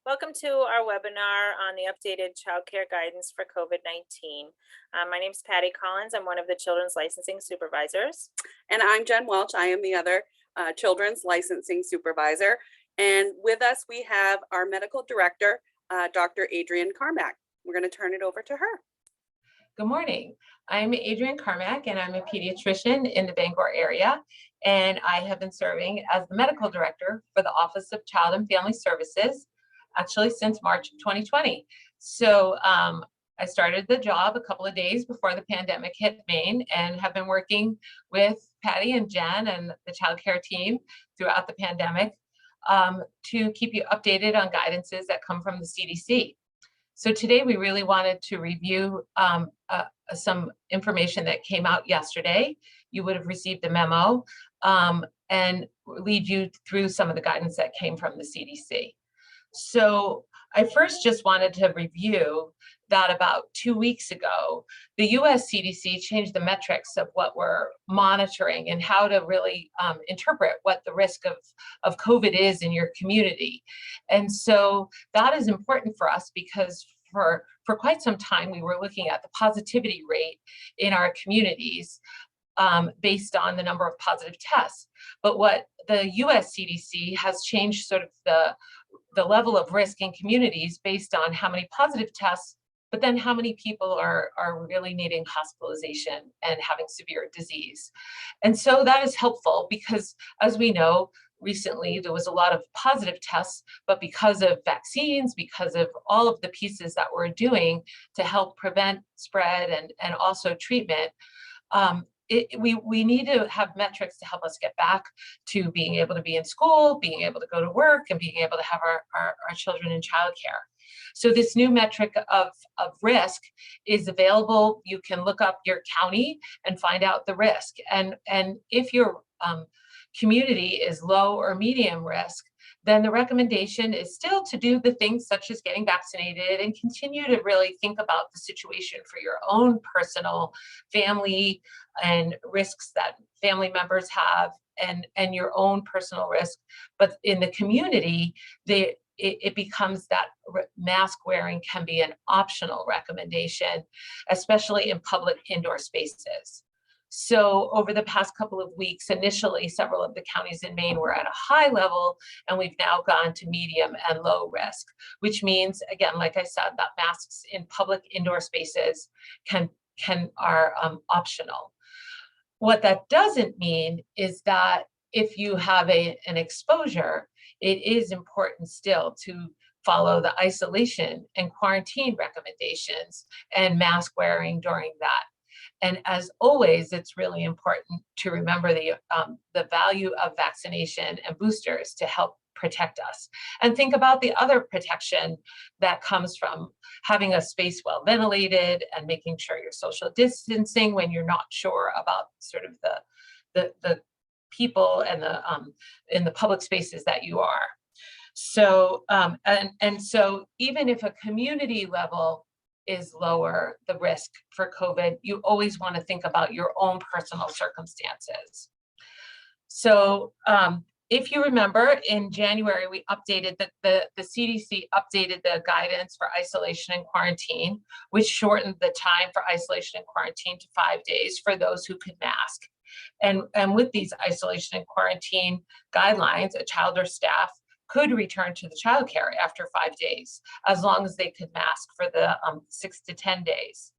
Welcome to our webinar on the updated childcare guidance for COVID-19. My name is Patty Collins. I'm one of the Children's Licensing Supervisors. And I'm Jen Welch. I am the other Children's Licensing Supervisor. And with us, we have our Medical Director, Dr. Adrienne Carmack. We're going to turn it over to her. Good morning. I'm Adrienne Carmack, and I'm a pediatrician in the Bangor area. And I have been serving as the Medical Director for the Office of Child and Family Services, actually since March of 2020. So I started the job a couple of days before the pandemic hit Maine and have been working with Patty and Jen and the child care team throughout the pandemic to keep you updated on guidances that come from the CDC. So today we really wanted to review some information that came out yesterday. You would have received a memo and lead you through some of the guidance that came from the CDC. So I first just wanted to review that about 2 weeks ago, the US CDC changed the metrics of what we're monitoring and how to really interpret what the risk of COVID is in your community. And so that is important for us because for quite some time, we were looking at the positivity rate in our communities based on the number of positive tests. But what the US CDC has changed sort of the level of risk in communities based on how many positive tests, but then how many people are really needing hospitalization and having severe disease. And so that is helpful because, as we know, recently there was a lot of positive tests, but because of vaccines, because of all of the pieces that we're doing to help prevent spread and also treatment, we need to have metrics to help us get back to being able to be in school, being able to go to work, and being able to have our children in childcare. So this new metric of risk is available. You can look up your county and find out the risk. And if your community is low or medium risk, then the recommendation is still to do the things such as getting vaccinated and continue to really think about the situation for your own personal family and risks that family members have and your own personal risk. But in the community, it becomes that mask wearing can be an optional recommendation, especially in public indoor spaces. So over the past couple of weeks, initially, several of the counties in Maine were at a high level, and we've now gone to medium and low risk, which means, again, like I said, that masks in public indoor spaces are optional. What that doesn't mean is that if you have an exposure, it is important still to follow the isolation and quarantine recommendations and mask wearing during that. And as always, it's really important to remember the value of vaccination and boosters to help protect us. And think about the other protection that comes from having a space well ventilated and making sure you're social distancing when you're not sure about sort of the people and in the public spaces that you are. So so even if a community level is lower the risk for COVID, you always want to think about your own personal circumstances. So if you remember, in January, we updated the CDC updated the guidance for isolation and quarantine, which shortened the time for isolation and quarantine to 5 days for those who could mask. And with these isolation and quarantine guidelines, a child or staff could return to the childcare after 5 days, as long as they could mask for the 6 to 10 days.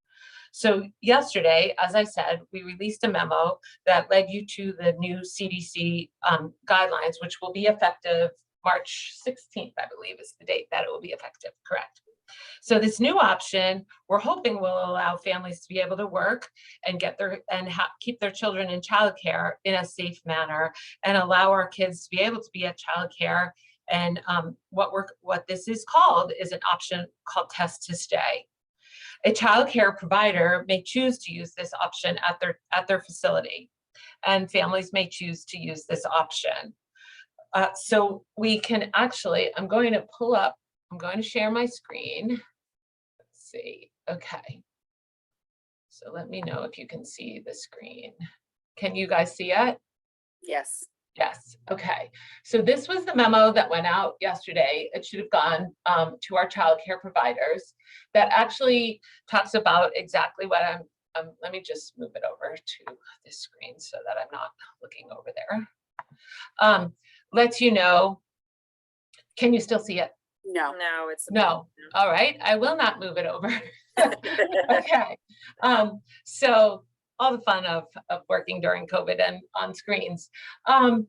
So yesterday, as I said, we released a memo that led you to the new CDC guidelines, which will be effective March 16th, I believe is the date that it will be effective, correct? So this new option, we're hoping will allow families to be able to work and keep their children in childcare in a safe manner and allow our kids to be able to be at childcare. And what this is called is an option called Test to Stay. A child care provider may choose to use this option at their facility, and families may choose to use this option. So we can actually, I'm going to share my screen. Let's see, okay. So let me know if you can see the screen. Can you guys see it? Yes. Yes, okay. So this was the memo that went out yesterday. It should have gone to our childcare providers that actually talks about exactly what let me just move it over to this screen so that I'm not looking over there. Lets you know, can you still see it? No. No, it's. No, all right, I will not move it over. Okay, so all the fun of working during COVID and on screens. Within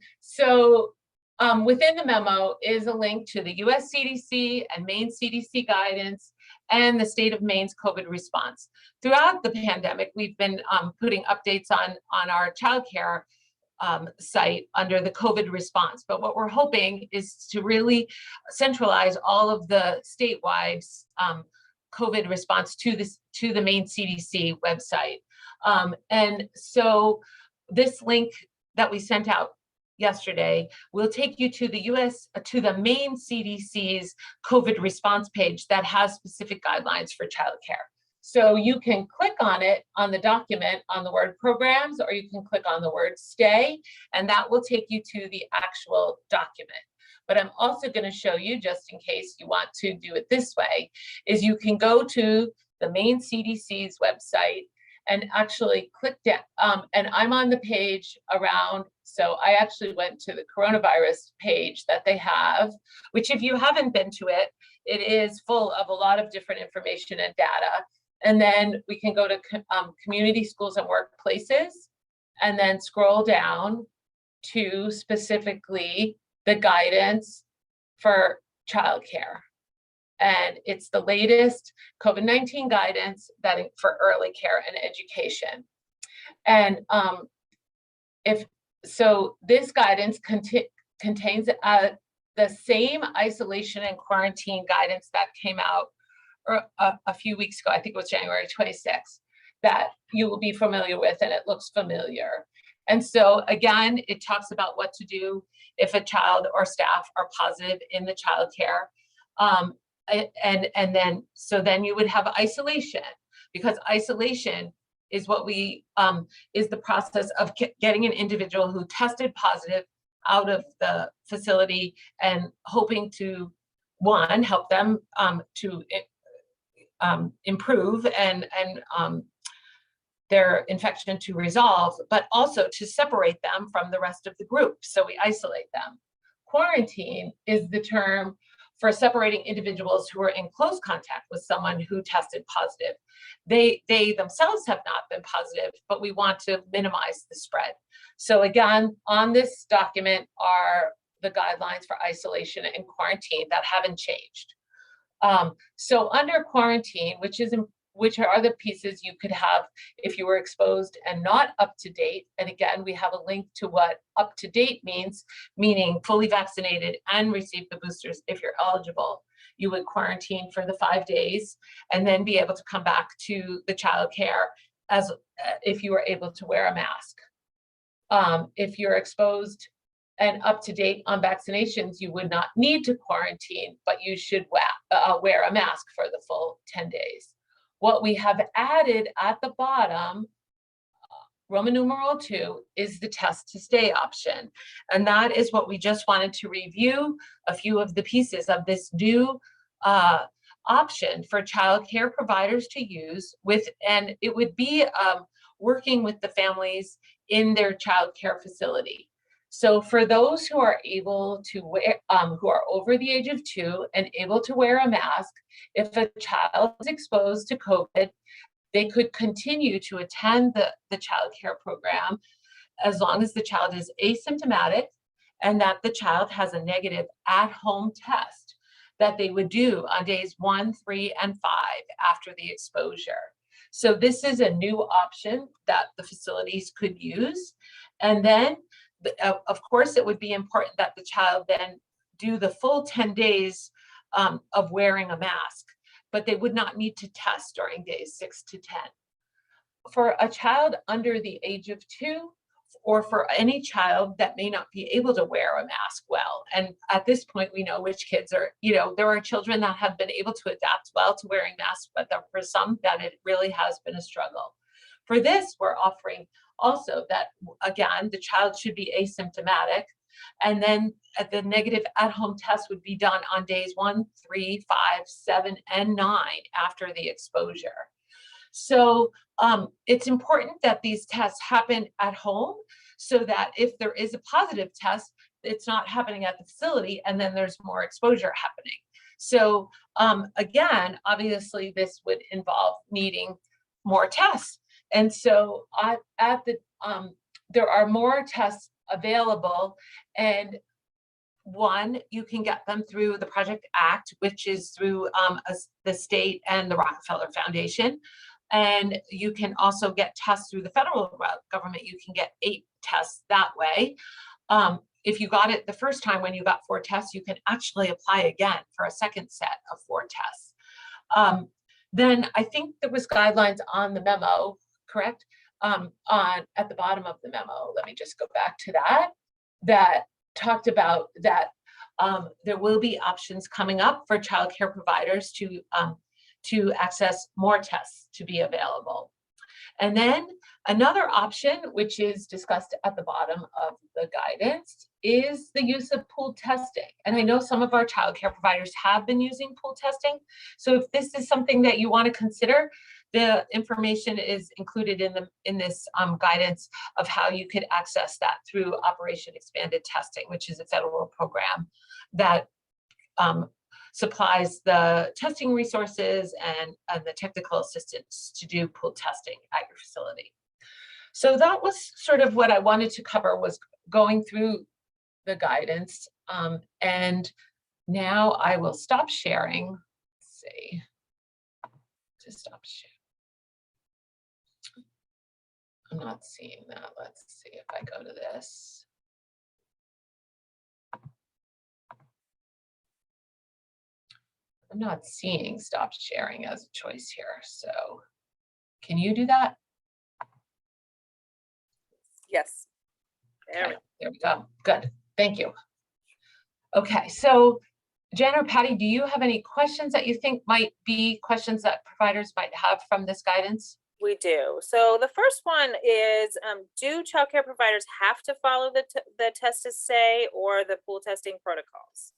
the memo is a link to the US CDC and Maine CDC guidance and the state of Maine's COVID response. Throughout the pandemic, we've been putting updates on our childcare site under the COVID response. But what we're hoping is to really centralize all of the statewide COVID response to the Maine CDC website. And so this link that we sent out yesterday will take you to the Maine CDC's COVID response page that has specific guidelines for childcare. So you can click on it on the document on the word programs, or you can click on the word stay, and that will take you to the actual document. But I'm also going to show you, just in case you want to do it this way, is you can go to the Maine CDC's website and actually click down, and I'm on the page around, so I actually went to the coronavirus page that they have, which if you haven't been to it, it is full of a lot of different information and data. And then we can go to community schools and workplaces, and then scroll down to specifically the guidance for childcare. And it's the latest COVID-19 guidance for early care and education. And this guidance contains the same isolation and quarantine guidance that came out a few weeks ago. I think it was January 26th, that you will be familiar with, and it looks familiar. And so again, it talks about what to do if a child or staff are positive in the childcare. Then you would have isolation, because isolation is what is the process of getting an individual who tested positive out of the facility and hoping to, one, help them to improve and their infection to resolve, but also to separate them from the rest of the group. So we isolate them. Quarantine is the term for separating individuals who are in close contact with someone who tested positive. They themselves have not been positive, but we want to minimize the spread. So again, on this document are the guidelines for isolation and quarantine that haven't changed. So under quarantine, which are the pieces you could have if you were exposed and not up to date. And again, we have a link to what up to date means, meaning fully vaccinated and received the boosters if you're eligible. You would quarantine for the 5 days and then be able to come back to the childcare as if you were able to wear a mask. If you're exposed and up to date on vaccinations, you would not need to quarantine, but you should wear a mask for the full 10 days. What we have added at the bottom, Roman numeral 2, is the test to stay option. And that is what we just wanted to review a few of the pieces of this new option for child care providers to use and it would be working with the families in their child care facility. So for those who are able to wear, who are over the age of 2 and able to wear a mask, if a child is exposed to COVID, they could continue to attend the child care program as long as the child is asymptomatic and that the child has a negative at-home test that they would do on days 1, 3, and 5 after the exposure. So this is a new option that the facilities could use. And then of course, it would be important that the child then do the full 10 days of wearing a mask, but they would not need to test during days 6 to 10. For a child under the age of 2, or for any child that may not be able to wear a mask well, and at this point we know which kids are, there are children that have been able to adapt well to wearing masks, but for some that it really has been a struggle. For this, we're offering also that, again, the child should be asymptomatic, And then the negative at-home test would be done on days 1, 3, 5, 7, and 9 after the exposure. So it's important that these tests happen at home so that if there is a positive test, it's not happening at the facility and then there's more exposure happening. So again, obviously this would involve needing more tests. And so there are more tests available, and one, you can get them through the Project Act, which is through the state and the Rockefeller Foundation. And you can also get tests through the federal government. You can get 8 tests that way. If you got it the first time when you got 4 tests, you can actually apply again for a second set of 4 tests. Then I think there was guidelines on the memo, correct? At the bottom of the memo, let me just go back to that talked about that there will be options coming up for childcare providers to access more tests to be available. And then another option, which is discussed at the bottom of the guidance, is the use of pooled testing. And I know some of our childcare providers have been using pooled testing. So if this is something that you want to consider, the information is included in this guidance of how you could access that through Operation Expanded Testing, which is a federal program that supplies the testing resources and the technical assistance to do pooled testing at your facility. So that was sort of what I wanted to cover, was going through the guidance. And now I will stop sharing. Let's see, to stop sharing. I'm not seeing that. Let's see if I go to this. I'm not seeing stop sharing as a choice here. So can you do that? Yes. Okay, there we go. Good. Thank you. Okay, so Jen or Patty, do you have any questions that you think might be questions that providers might have from this guidance? We do. So the first one is, do childcare providers have to follow the test to stay or the pool testing protocols?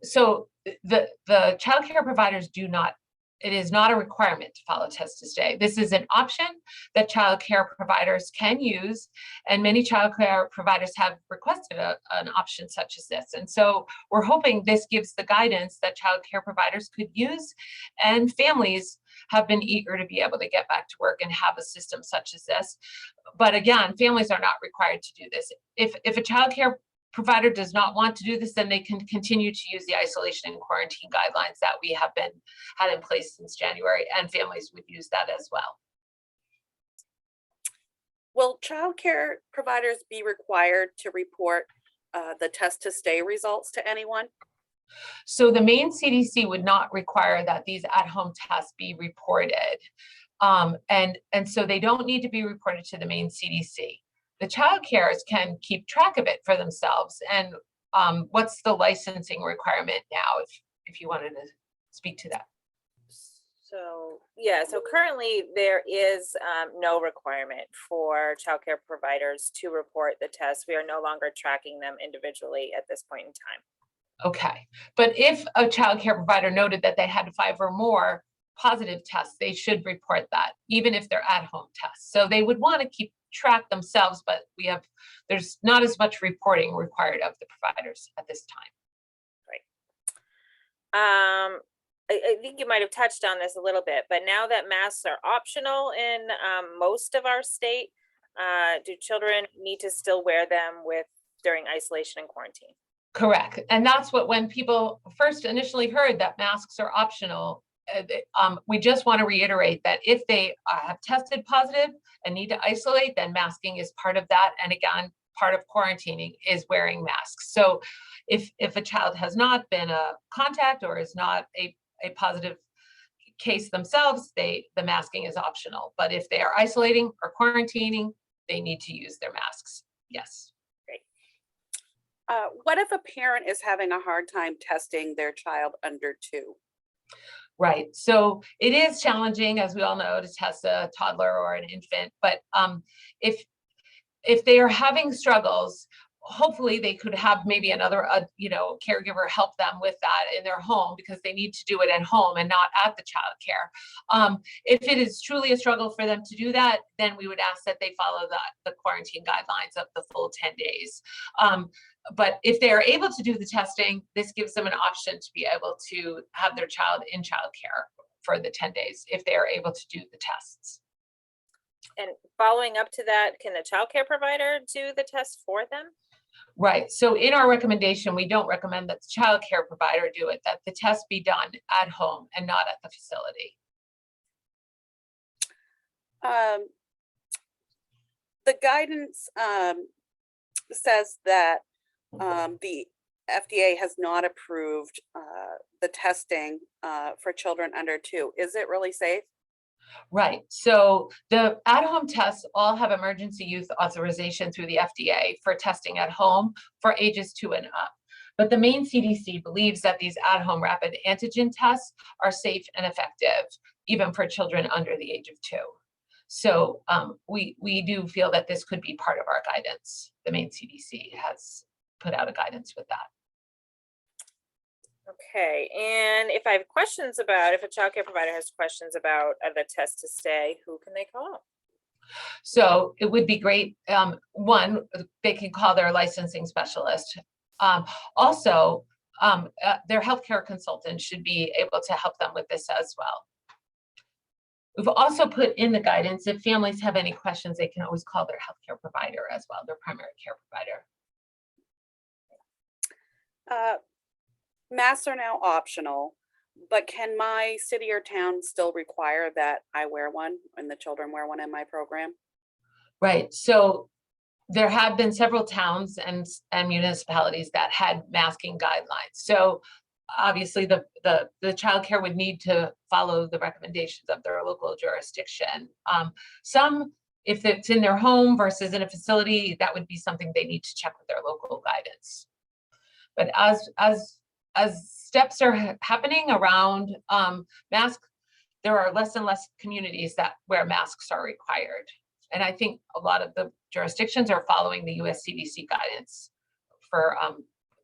So the childcare providers do not, it is not a requirement to follow test to stay. This is an option that childcare providers can use, and many childcare providers have requested an option such as this. And so we're hoping this gives the guidance that childcare providers could use, and families have been eager to be able to get back to work and have a system such as this. But again, families are not required to do this. If a childcare provider does not want to do this, then they can continue to use the isolation and quarantine guidelines that we have had in place since January, and families would use that as well. Will childcare providers be required to report the test to stay results to anyone? So the Maine CDC would not require that these at-home tests be reported. And so they don't need to be reported to the Maine CDC. The child cares can keep track of it for themselves. And what's the licensing requirement now, if you wanted to speak to that? So yeah, so currently there is no requirement for childcare providers to report the test. We are no longer tracking them individually at this point in time. Okay, but if a child care provider noted that they had 5 or more positive tests, they should report that, even if they're at-home tests. So they would want to keep track themselves, but there's not as much reporting required of the providers at this time. Right. I think you might have touched on this a little bit, but now that masks are optional in most of our state, do children need to still wear them during isolation and quarantine? Correct. And that's when people first initially heard that masks are optional, we just want to reiterate that if they have tested positive and need to isolate, then masking is part of that. And again, part of quarantining is wearing masks. So if a child has not been a contact or is not a positive case themselves, the masking is optional. But if they are isolating or quarantining, they need to use their masks. Yes. Great. What if a parent is having a hard time testing their child under 2? Right. So it is challenging, as we all know, to test a toddler or an infant. But if they are having struggles, hopefully they could have maybe another, caregiver help them with that in their home, because they need to do it at home and not at the childcare. If it is truly a struggle for them to do that, then we would ask that they follow the quarantine guidelines of the full 10 days. But if they are able to do the testing, this gives them an option to be able to have their child in childcare for the 10 days if they are able to do the tests. And following up to that, can the childcare provider do the test for them? Right. So in our recommendation, we don't recommend that the child care provider do it, that the test be done at home and not at the facility. The guidance says that the FDA has not approved the testing for children under 2. Is it really safe? Right. So the at-home tests all have emergency use authorization through the FDA for testing at home for ages 2 and up. But the Maine CDC believes that these at-home rapid antigen tests are safe and effective, even for children under the age of 2. So we do feel that this could be part of our guidance. The Maine CDC has put out a guidance with that. Okay, and if I have questions about, if a childcare provider has questions about the test to stay, who can they call? So it would be great. One, they can call their licensing specialist. Also, their healthcare consultant should be able to help them with this as well. We've also put in the guidance, if families have any questions, they can always call their healthcare provider as well, their primary care provider. Masks are now optional, but can my city or town still require that I wear one and the children wear one in my program? Right. So there have been several towns and municipalities that had masking guidelines. So obviously the childcare would need to follow the recommendations of their local jurisdiction. Some, if it's in their home versus in a facility, that would be something they need to check with their local guidance. But as steps are happening around masks, there are less and less communities where masks are required. And I think a lot of the jurisdictions are following the US CDC guidance for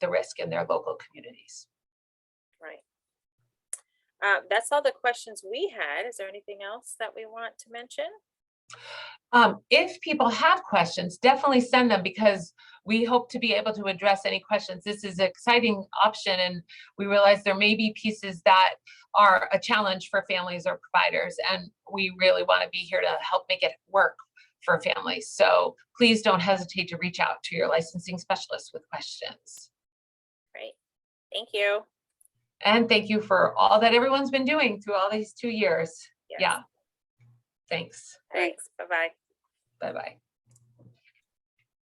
the risk in their local communities. Right. That's all the questions we had. Is there anything else that we want to mention? If people have questions, definitely send them, because we hope to be able to address any questions. This is an exciting option, and we realize there may be pieces that are a challenge for families or providers, and we really want to be here to help make it work for families. So please don't hesitate to reach out to your licensing specialist with questions. Great. Thank you. And thank you for all that everyone's been doing through all these 2 years. Yes. Yeah. Thanks. Thanks. Bye-bye. Bye-bye.